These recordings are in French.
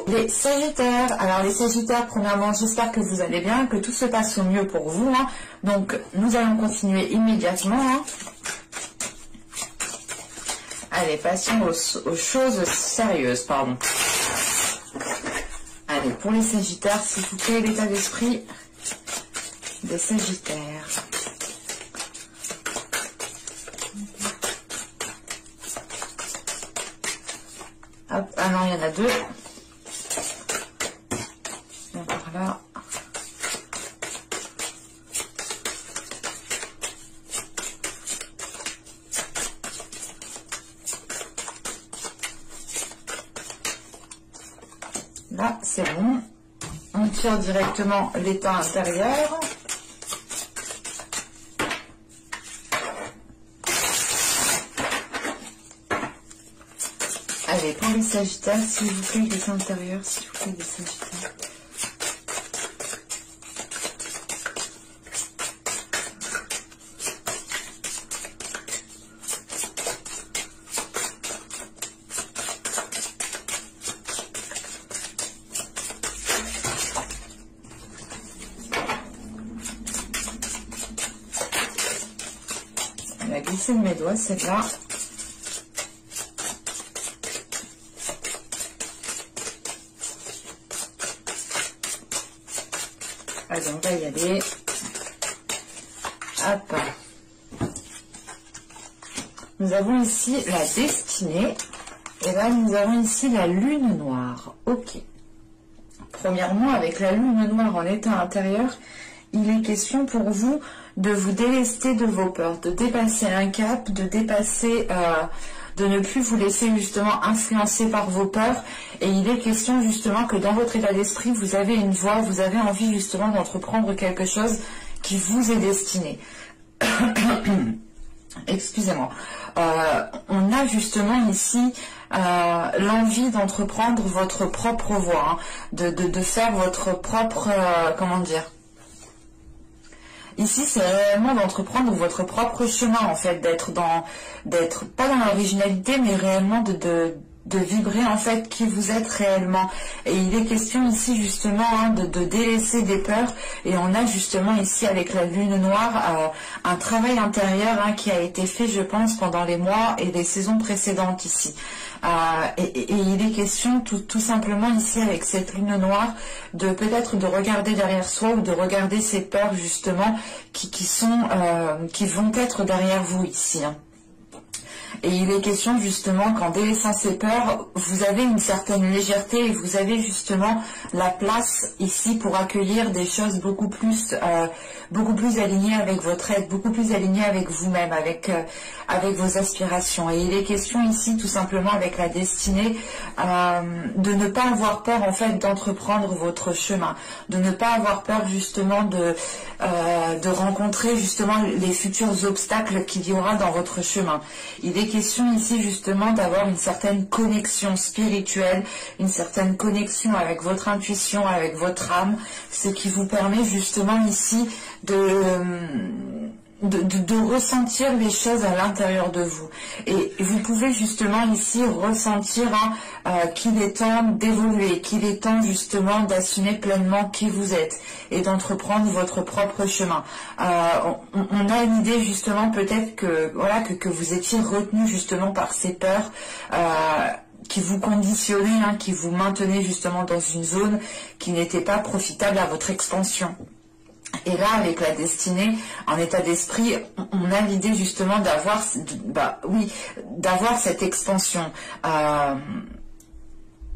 les Sagittaires. Alors les Sagittaires, premièrement, j'espère que vous allez bien, que tout se passe au mieux pour vous. Hein. Donc nous allons continuer immédiatement. Hein. Allez, passons aux choses sérieuses, pardon. Allez, pour les Sagittaires, s'il vous plaît, l'état d'esprit des Sagittaires. Hop, ah non, il y en a deux. Encore là. Là, c'est bon. On tire directement l'état intérieur. Allez, pour les Sagittaires, s'il vous plaît, les intérieurs, s'il vous plaît, les Sagittaires. Elle a glissé de mes doigts, celle-là. Allez, on va y aller. Hop. Nous avons ici la destinée. Et là, nous avons ici la lune noire. Ok. Premièrement, avec la lune noire en état intérieur, il est question pour vous de vous délester de vos peurs, de dépasser un cap, de dépasser... de ne plus vous laisser justement influencer par vos peurs. Et il est question justement que dans votre état d'esprit, vous avez une voie, vous avez envie justement d'entreprendre quelque chose qui vous est destiné. Excusez-moi. On a justement ici l'envie d'entreprendre votre propre voie, hein, de faire votre propre... comment dire ? Ici, c'est réellement d'entreprendre votre propre chemin, en fait, d'être pas dans l'originalité, mais réellement de vibrer, en fait, qui vous êtes réellement. Et il est question ici, justement, hein, de délaisser des peurs. Et on a justement ici, avec la lune noire, un travail intérieur hein, qui a été fait, je pense, pendant les mois et les saisons précédentes ici. Et il est question tout simplement ici avec cette lune noire de peut-être de regarder derrière soi ou de regarder ces peurs justement qui vont être derrière vous ici. Hein. Et il est question justement qu'en délaissant ces peurs, vous avez une certaine légèreté et vous avez justement la place ici pour accueillir des choses beaucoup plus alignées avec votre être, beaucoup plus alignées avec vous-même, avec vos aspirations. Et il est question ici tout simplement avec la destinée de ne pas avoir peur en fait d'entreprendre votre chemin, de ne pas avoir peur justement de rencontrer justement les futurs obstacles qu'il y aura dans votre chemin. Il est question ici justement d'avoir une certaine connexion spirituelle, une certaine connexion avec votre intuition, avec votre âme, ce qui vous permet justement ici de ressentir les choses à l'intérieur de vous. Et vous pouvez justement ici ressentir qu'il est temps d'évoluer, qu'il est temps justement d'assumer pleinement qui vous êtes et d'entreprendre votre propre chemin. On a une idée justement peut-être que voilà que vous étiez retenu justement par ces peurs qui vous conditionnaient, hein, qui vous maintenaient justement dans une zone qui n'était pas profitable à votre expansion. Et là, avec la destinée, en état d'esprit, on a l'idée justement d'avoir cette expansion.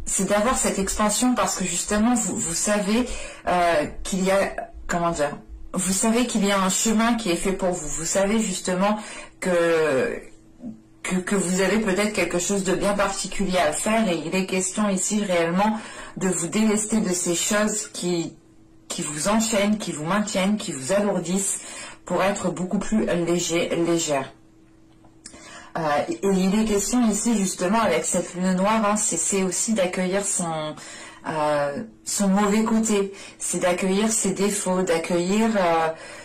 C'est d'avoir cette expansion parce que justement, vous savez qu'il y a, comment dire, vous savez qu'il y a un chemin qui est fait pour vous. Vous savez justement que vous avez peut-être quelque chose de bien particulier à faire et il est question ici réellement de vous délester de ces choses qui vous enchaînent, qui vous maintiennent, qui vous alourdissent pour être beaucoup plus légère. Et il est question ici justement avec cette lune noire, hein, c'est aussi d'accueillir son mauvais côté, c'est d'accueillir ses défauts, d'accueillir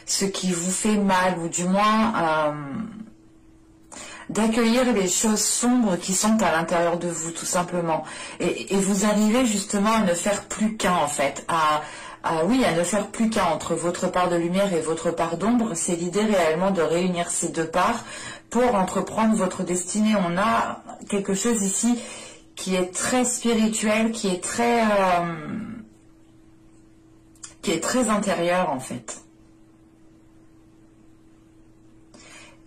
ce qui vous fait mal ou du moins d'accueillir les choses sombres qui sont à l'intérieur de vous, tout simplement. Et vous arrivez justement à ne faire plus qu'un, en fait, oui, à ne faire plus qu'un entre votre part de lumière et votre part d'ombre. C'est l'idée réellement de réunir ces deux parts pour entreprendre votre destinée. On a quelque chose ici qui est très spirituel, qui est très intérieur, en fait.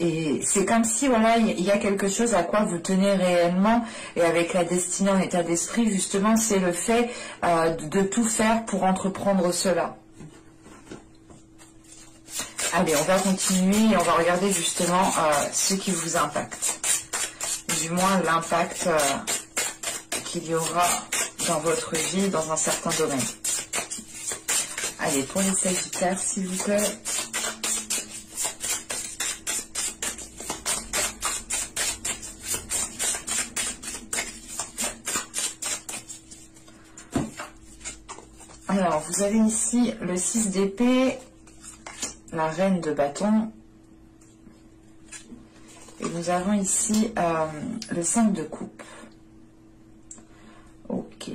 Et c'est comme si, voilà, il y a quelque chose à quoi vous tenez réellement, et avec la destinée en état d'esprit, justement, c'est le fait de tout faire pour entreprendre cela. Allez, on va continuer et on va regarder justement ce qui vous impacte. Du moins, l'impact qu'il y aura dans votre vie, dans un certain domaine. Allez, pour les Sagittaires, s'il vous plaît. Alors, vous avez ici le 6 d'épée, la reine de bâton, et nous avons ici le 5 de coupe. Ok.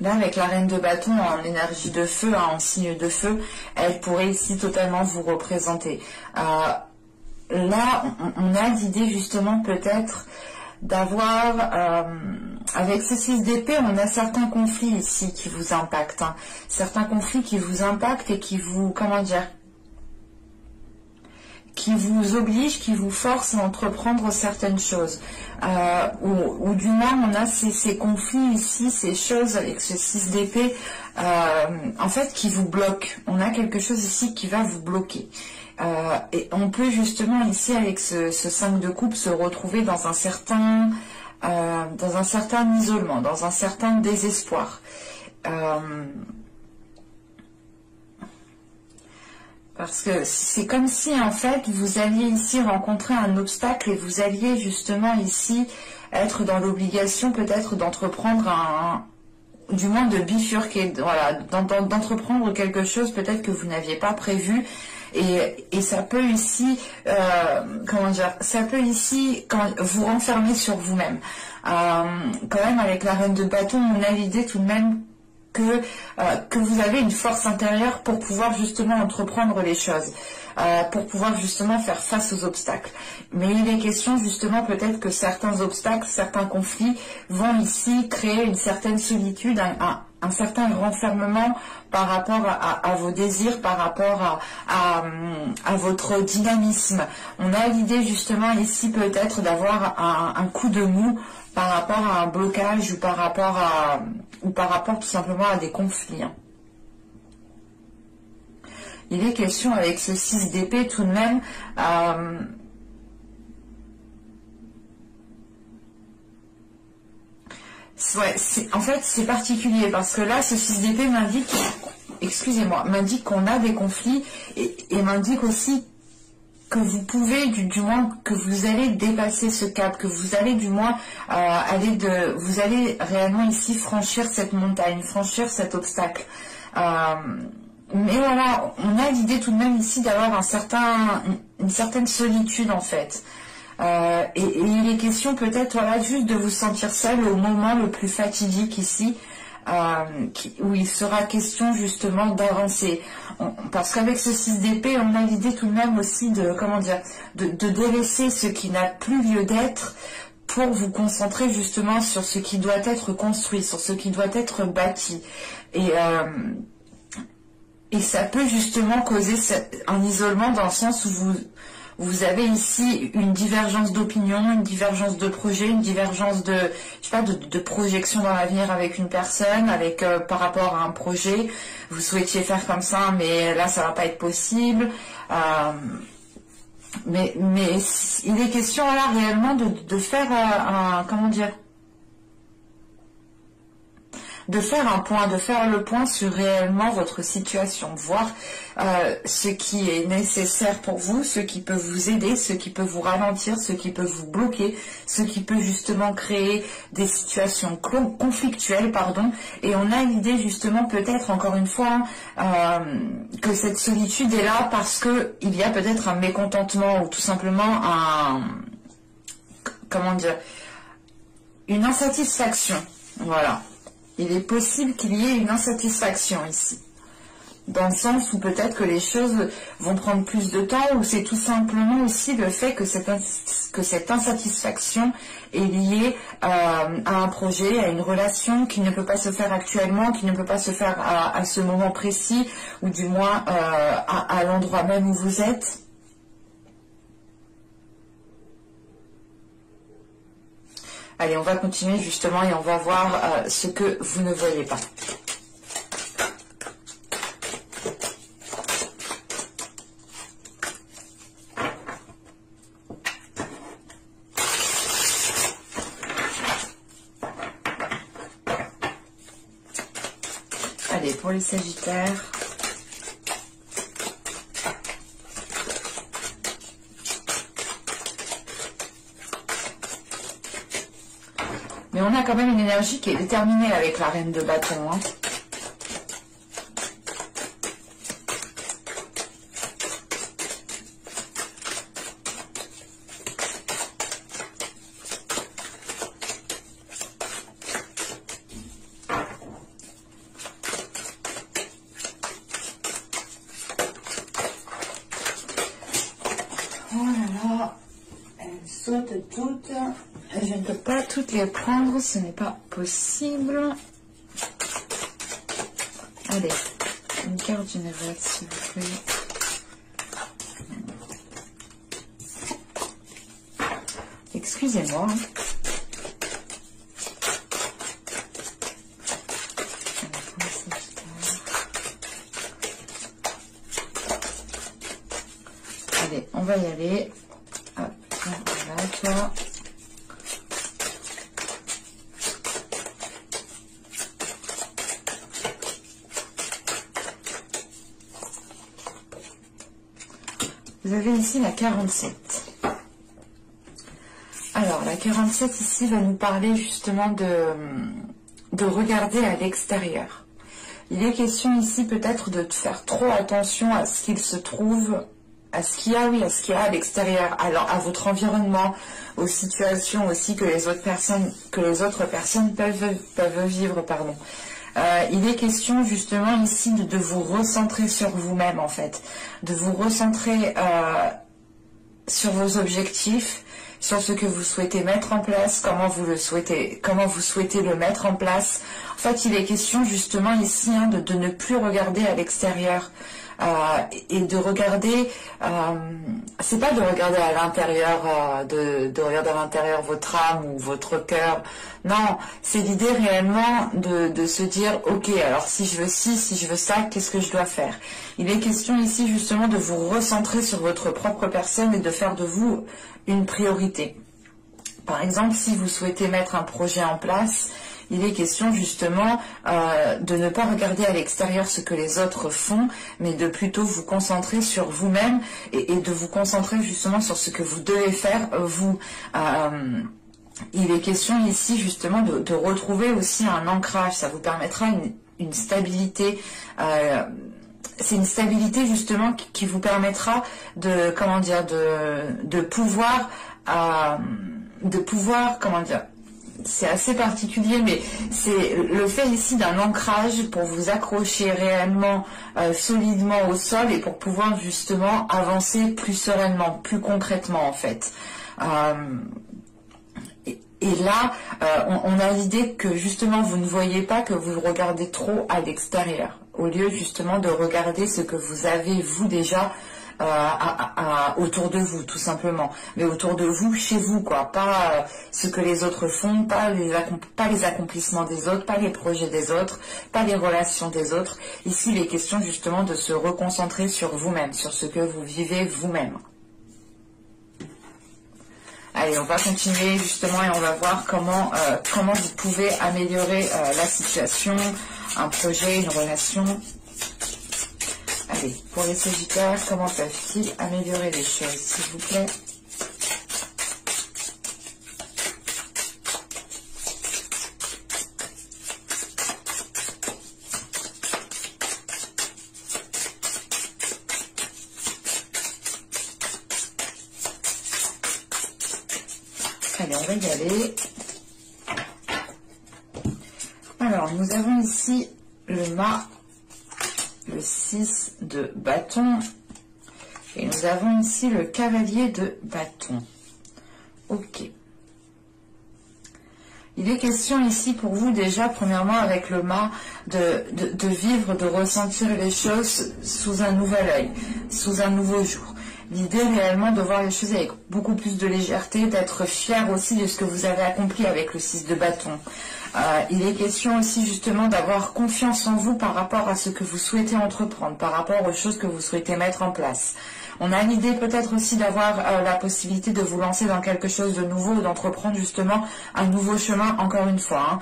Là, avec la reine de bâton en énergie de feu, en signe de feu, elle pourrait ici totalement vous représenter. Là, on a l'idée justement peut-être d'avoir, avec ce 6 d'épée, on a certains conflits ici qui vous impactent. Hein. Certains conflits qui vous impactent et qui vous, comment dire, qui vous obligent, qui vous forcent à entreprendre certaines choses. Ou du moins, on a ces conflits ici, ces choses avec ce 6 d'épée, en fait, qui vous bloquent. On a quelque chose ici qui va vous bloquer. Et on peut justement ici, avec ce 5 de coupe, se retrouver dans un certain isolement, dans un certain désespoir. Parce que c'est comme si, en fait, vous alliez ici rencontrer un obstacle et vous alliez justement ici être dans l'obligation peut-être d'entreprendre du moins de bifurquer, voilà, d'entreprendre quelque chose peut-être que vous n'aviez pas prévu. Et ça peut ici, comment dire, ça peut ici vous renfermer sur vous-même. Quand même, avec la reine de bâton, on a l'idée tout de même que vous avez une force intérieure pour pouvoir justement entreprendre les choses, pour pouvoir justement faire face aux obstacles. Mais il est question justement peut-être que certains obstacles, certains conflits vont ici créer une certaine solitude, un certain renfermement par rapport à vos désirs, par rapport à votre dynamisme. On a l'idée justement ici peut-être d'avoir un coup de mou par rapport à un blocage ou par rapport tout simplement à des conflits. Il est question avec ce 6 d'épée tout de même ouais, en fait c'est particulier parce que là ce 6 d'épée m'indique, excusez-moi, m'indique qu'on a des conflits et m'indique aussi que vous pouvez, du moins, que vous allez dépasser ce cap, que vous allez du moins vous allez réellement ici franchir cette montagne, franchir cet obstacle. Mais voilà, on a l'idée tout de même ici d'avoir une certaine solitude en fait. Et il est question peut-être voilà, juste de vous sentir seul au moment le plus fatidique ici, où il sera question justement d'avancer. Parce qu'avec ce 6 d'épée, on a l'idée tout de même aussi de, comment dire, de délaisser ce qui n'a plus lieu d'être pour vous concentrer justement sur ce qui doit être construit, sur ce qui doit être bâti. Et ça peut justement causer un isolement dans le sens où vous avez ici une divergence d'opinion, une divergence de projet, une divergence de, je sais pas, de projection dans l'avenir avec une personne, par rapport à un projet. Vous souhaitiez faire comme ça, mais là ça va pas être possible. Mais il est question là réellement de faire comment dire, de faire un point, de faire le point sur réellement votre situation, voir ce qui est nécessaire pour vous, ce qui peut vous aider, ce qui peut vous ralentir, ce qui peut vous bloquer, ce qui peut justement créer des situations conflictuelles, pardon. Et on a l'idée justement peut-être encore une fois que cette solitude est là parce que il y a peut-être un mécontentement ou tout simplement comment dire, une insatisfaction. Voilà. Il est possible qu'il y ait une insatisfaction ici. Dans le sens où peut-être que les choses vont prendre plus de temps, ou c'est tout simplement aussi le fait que cette insatisfaction est liée à un projet, à une relation qui ne peut pas se faire actuellement, qui ne peut pas se faire à ce moment précis, ou du moins à l'endroit même où vous êtes. Allez, on va continuer justement et on va voir ce que vous ne voyez pas. Allez, pour les Sagittaires. Mais on a quand même une énergie qui est déterminée avec la reine de bâton. Hein. Oh là là, elles sautent toutes. Je ne peux pas toutes les prendre, ce n'est pas possible. Allez, une carte générale, s'il vous plaît. Excusez-moi. Allez, on va y aller. Hop, voilà, toi. Vous avez ici la 47. Alors, la 47 ici va nous parler justement de regarder à l'extérieur. Il est question ici peut-être de faire trop attention à ce qu'il se trouve, à ce qu'il y a, oui, à ce qu'il y a à l'extérieur, alors à votre environnement, aux situations aussi que les autres personnes peuvent vivre, pardon. Il est question justement ici de vous recentrer sur vous-même en fait, de vous recentrer sur vos objectifs, sur ce que vous souhaitez mettre en place, comment vous souhaitez le mettre en place. En fait, il est question justement ici de ne plus regarder à l'extérieur et de regarder, c'est pas de regarder à l'intérieur, de regarder à l'intérieur votre âme ou votre cœur. Non, c'est l'idée réellement de se dire, ok, alors si je veux ci, si je veux ça, qu'est-ce que je dois faire? Il est question ici justement de vous recentrer sur votre propre personne et de faire de vous une priorité. Par exemple, si vous souhaitez mettre un projet en place, il est question justement de ne pas regarder à l'extérieur ce que les autres font, mais de plutôt vous concentrer sur vous-même et de vous concentrer justement sur ce que vous devez faire vous. Il est question ici justement de retrouver aussi un ancrage, ça vous permettra une stabilité. C'est une stabilité justement qui vous permettra de, comment dire, de pouvoir, comment dire, c'est assez particulier, mais c'est le fait ici d'un ancrage pour vous accrocher réellement solidement au sol et pour pouvoir justement avancer plus sereinement, plus concrètement en fait. Et là, on a l'idée que justement vous ne voyez pas, que vous regardez trop à l'extérieur, au lieu justement de regarder ce que vous avez vous déjà autour de vous, tout simplement. Mais autour de vous, chez vous, quoi. Pas ce que les autres font, pas les accomplissements des autres, pas les projets des autres, pas les relations des autres. Ici, il est question justement de se reconcentrer sur vous-même, sur ce que vous vivez vous-même. Allez, on va continuer justement et on va voir comment vous pouvez améliorer la situation, un projet, une relation. Allez, pour les Sagittaires, comment peuvent-ils améliorer les choses, s'il vous plaît? Allez, on va y aller. Alors, nous avons ici le mât, le 6 de bâton, et nous avons ici le cavalier de bâton. Ok. Il est question ici pour vous déjà, premièrement, avec le mât, de vivre, de ressentir les choses sous un nouvel œil, sous un nouveau jour. L'idée réellement de voir les choses avec beaucoup plus de légèreté, d'être fier aussi de ce que vous avez accompli avec le 6 de bâton. Il est question aussi justement d'avoir confiance en vous par rapport à ce que vous souhaitez entreprendre, par rapport aux choses que vous souhaitez mettre en place. On a l'idée peut-être aussi d'avoir la possibilité de vous lancer dans quelque chose de nouveau, d'entreprendre justement un nouveau chemin, encore une fois.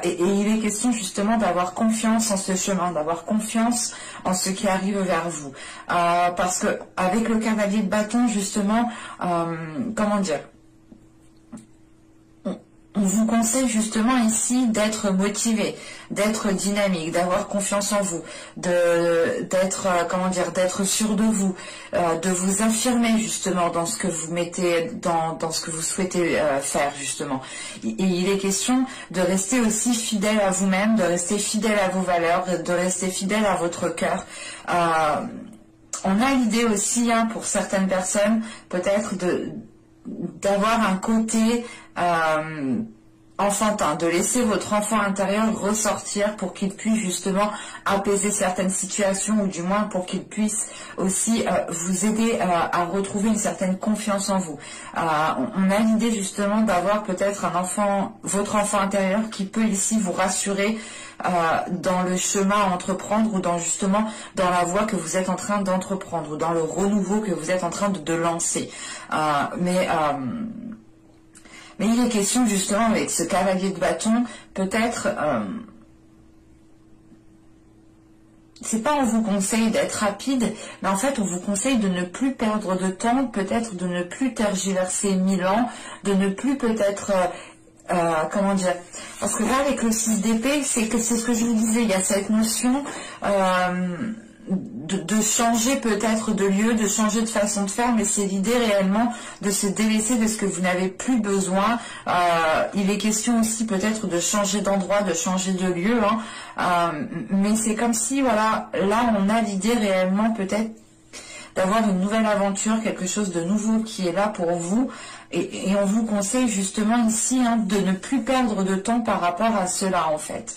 Et il est question justement d'avoir confiance en ce chemin, d'avoir confiance en ce qui arrive vers vous. Parce que avec le cavalier de bâton, justement, comment dire, on vous conseille justement ici d'être motivé, d'être dynamique, d'avoir confiance en vous, d'être comment dire, d'être sûr de vous, de vous affirmer justement dans ce que vous mettez, dans ce que vous souhaitez faire justement. Et il est question de rester aussi fidèle à vous-même, de rester fidèle à vos valeurs, de rester fidèle à votre cœur. On a l'idée aussi, pour certaines personnes, peut-être d'avoir un côté enfantin, de laisser votre enfant intérieur ressortir pour qu'il puisse justement apaiser certaines situations, ou du moins pour qu'il puisse aussi vous aider à retrouver une certaine confiance en vous. On a l'idée justement d'avoir peut-être un enfant, votre enfant intérieur, qui peut ici vous rassurer dans le chemin à entreprendre, ou justement dans la voie que vous êtes en train d'entreprendre, ou dans le renouveau que vous êtes en train de lancer. Mais il est question justement avec ce cavalier de bâton, peut-être, c'est pas on vous conseille d'être rapide, mais en fait on vous conseille de ne plus perdre de temps, peut-être de ne plus tergiverser 1000 ans, de ne plus peut-être... comment dire, parce que là avec le 6 d'épée, c'est ce que je vous disais, il y a cette notion de changer peut-être de lieu, de changer de façon de faire, mais c'est l'idée réellement de se délaisser de ce que vous n'avez plus besoin. Il est question aussi peut-être de changer d'endroit, de changer de lieu, mais c'est comme si, voilà, là on a l'idée réellement peut-être d'avoir une nouvelle aventure, quelque chose de nouveau qui est là pour vous, et on vous conseille justement ici de ne plus perdre de temps par rapport à cela en fait.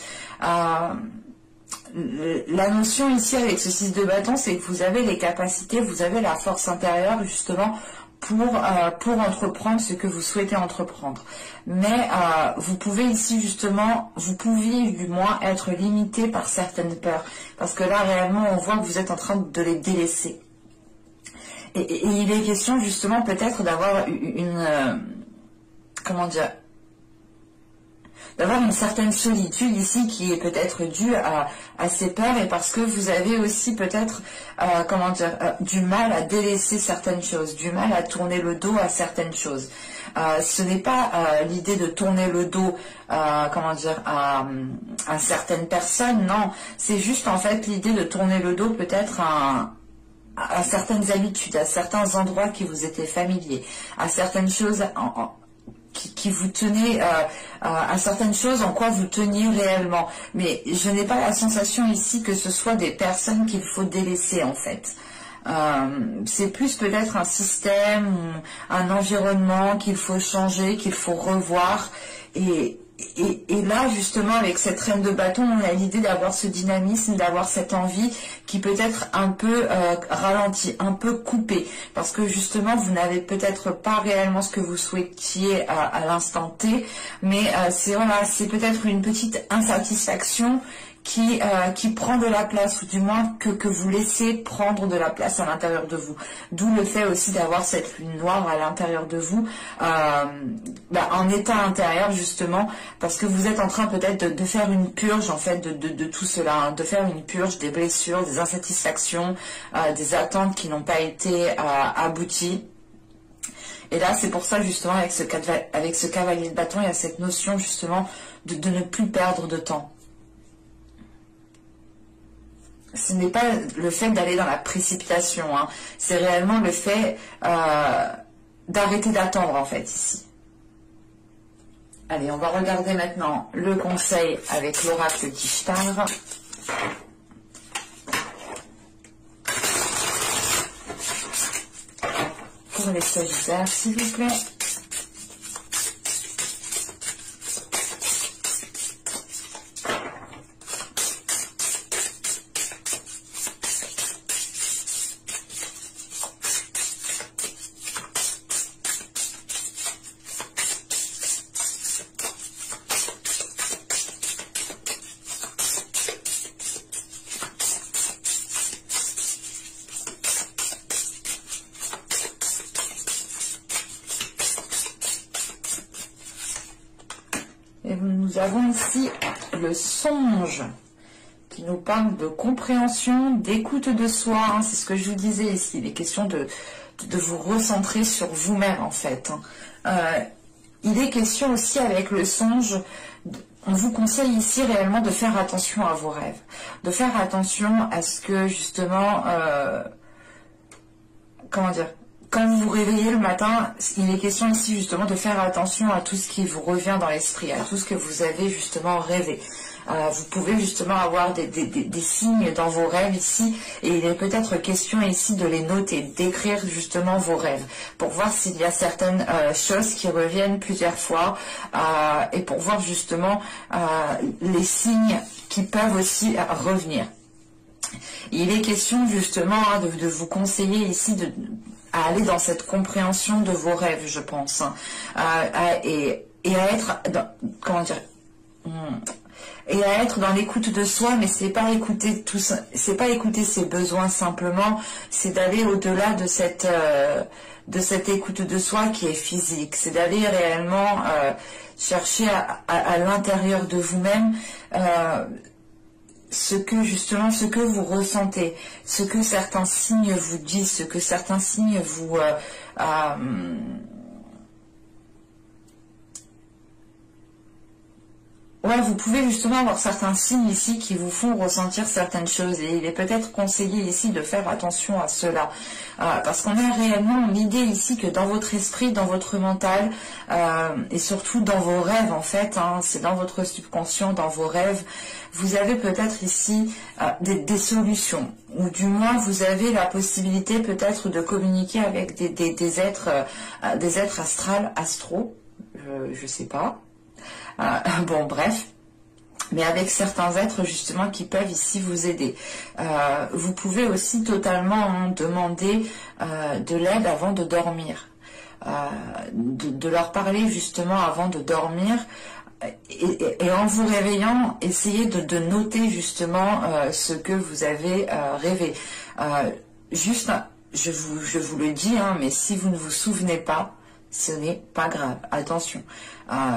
La notion ici avec ce 6 de bâton, c'est que vous avez les capacités, vous avez la force intérieure justement pour entreprendre ce que vous souhaitez entreprendre. Mais vous pouvez ici justement, vous pouviez du moins être limité par certaines peurs, parce que là réellement on voit que vous êtes en train de les délaisser. Et il est question justement peut-être d'avoir comment dire, d'avoir une certaine solitude ici qui est peut-être due à ces peurs, et parce que vous avez aussi peut-être comment dire, du mal à délaisser certaines choses, du mal à tourner le dos à certaines choses. Ce n'est pas l'idée de tourner le dos comment dire, à certaines personnes, non, c'est juste en fait l'idée de tourner le dos peut-être à certaines habitudes, à certains endroits qui vous étaient familiers, à certaines choses qui vous tenaient, à certaines choses en quoi vous teniez réellement. Mais je n'ai pas la sensation ici que ce soit des personnes qu'il faut délaisser en fait. C'est plus peut-être un système, ou un environnement qu'il faut changer, qu'il faut revoir. Et là, justement, avec cette reine de bâton, on a l'idée d'avoir ce dynamisme, d'avoir cette envie qui peut être un peu ralentie, un peu coupée. Parce que justement, vous n'avez peut-être pas réellement ce que vous souhaitiez à l'instant T. Mais c'est peut-être une petite insatisfaction qui prend de la place, ou du moins que vous laissez prendre de la place à l'intérieur de vous. D'où le fait aussi d'avoir cette lune noire à l'intérieur de vous, en état intérieur justement, parce que vous êtes en train peut-être de faire une purge en fait de tout cela, hein, de faire une purge des blessures, des insatisfactions, des attentes qui n'ont pas été abouties. Et là, c'est pour ça justement avec ce cavalier de bâton, il y a cette notion justement de ne plus perdre de temps. Ce n'est pas le fait d'aller dans la précipitation, hein. C'est réellement le fait d'arrêter d'attendre en fait ici. Allez, on va regarder maintenant le conseil avec l'oracle d'Ishtar. Pour les Sagittaires, s'il vous plaît. Et nous avons ici le songe qui nous parle de compréhension, d'écoute de soi. Hein, c'est ce que je vous disais ici. Il est question de vous recentrer sur vous-même en fait. Il est question aussi avec le songe, on vous conseille ici réellement de faire attention à vos rêves. De faire attention à ce que justement, comment dire, quand vous vous réveillez le matin, il est question ici justement de faire attention à tout ce qui vous revient dans l'esprit, à tout ce que vous avez justement rêvé. Vous pouvez justement avoir des signes dans vos rêves ici, et il est peut-être question ici de les noter, d'écrire justement vos rêves, pour voir s'il y a certaines choses qui reviennent plusieurs fois, et pour voir justement les signes qui peuvent aussi revenir. Il est question justement de vous conseiller ici à aller dans cette compréhension de vos rêves, je pense, et à être, comment dire, et à être dans l'écoute de soi, mais c'est pas écouter tout ça, c'est pas écouter ses besoins simplement, c'est d'aller au-delà de cette écoute de soi qui est physique, c'est d'aller réellement chercher à l'intérieur de vous-même ce que vous ressentez, ce que certains signes vous disent, ce que certains signes vous ouais, vous pouvez justement avoir certains signes ici qui vous font ressentir certaines choses, et il est peut-être conseillé ici de faire attention à cela, parce qu'on a réellement l'idée ici que dans votre esprit, dans votre mental, et surtout dans vos rêves en fait, hein, c'est dans votre subconscient, dans vos rêves, vous avez peut-être ici des solutions, ou du moins vous avez la possibilité peut-être de communiquer avec des êtres astro, je sais pas. Bon, bref, mais avec certains êtres justement qui peuvent ici vous aider. Vous pouvez aussi totalement demander de l'aide avant de dormir, de leur parler justement avant de dormir, et en vous réveillant, essayez de noter justement ce que vous avez rêvé. Juste, je vous le dis, hein, mais si vous ne vous souvenez pas, ce n'est pas grave, attention.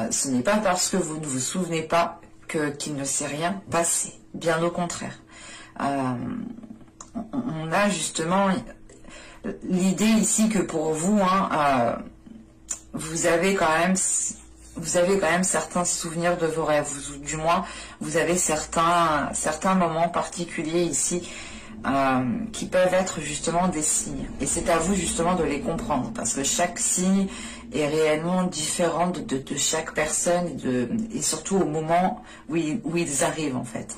Ce n'est pas parce que vous ne vous souvenez pas qu'il ne s'est rien passé. Bien au contraire. On a justement l'idée ici que pour vous, hein, vous avez quand même certains souvenirs de vos rêves, ou du moins vous avez certains moments particuliers ici qui peuvent être justement des signes, et c'est à vous justement de les comprendre, parce que chaque signe est réellement différent de chaque personne, et surtout au moment où ils arrivent en fait.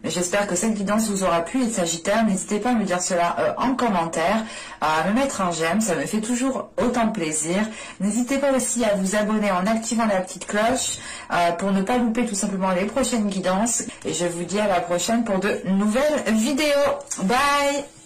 Mais j'espère que cette guidance vous aura plu, les Sagittaires. N'hésitez pas à me dire cela en commentaire, à me mettre un j'aime, ça me fait toujours autant plaisir. N'hésitez pas aussi à vous abonner en activant la petite cloche pour ne pas louper tout simplement les prochaines guidances. Et je vous dis à la prochaine pour de nouvelles vidéos. Bye!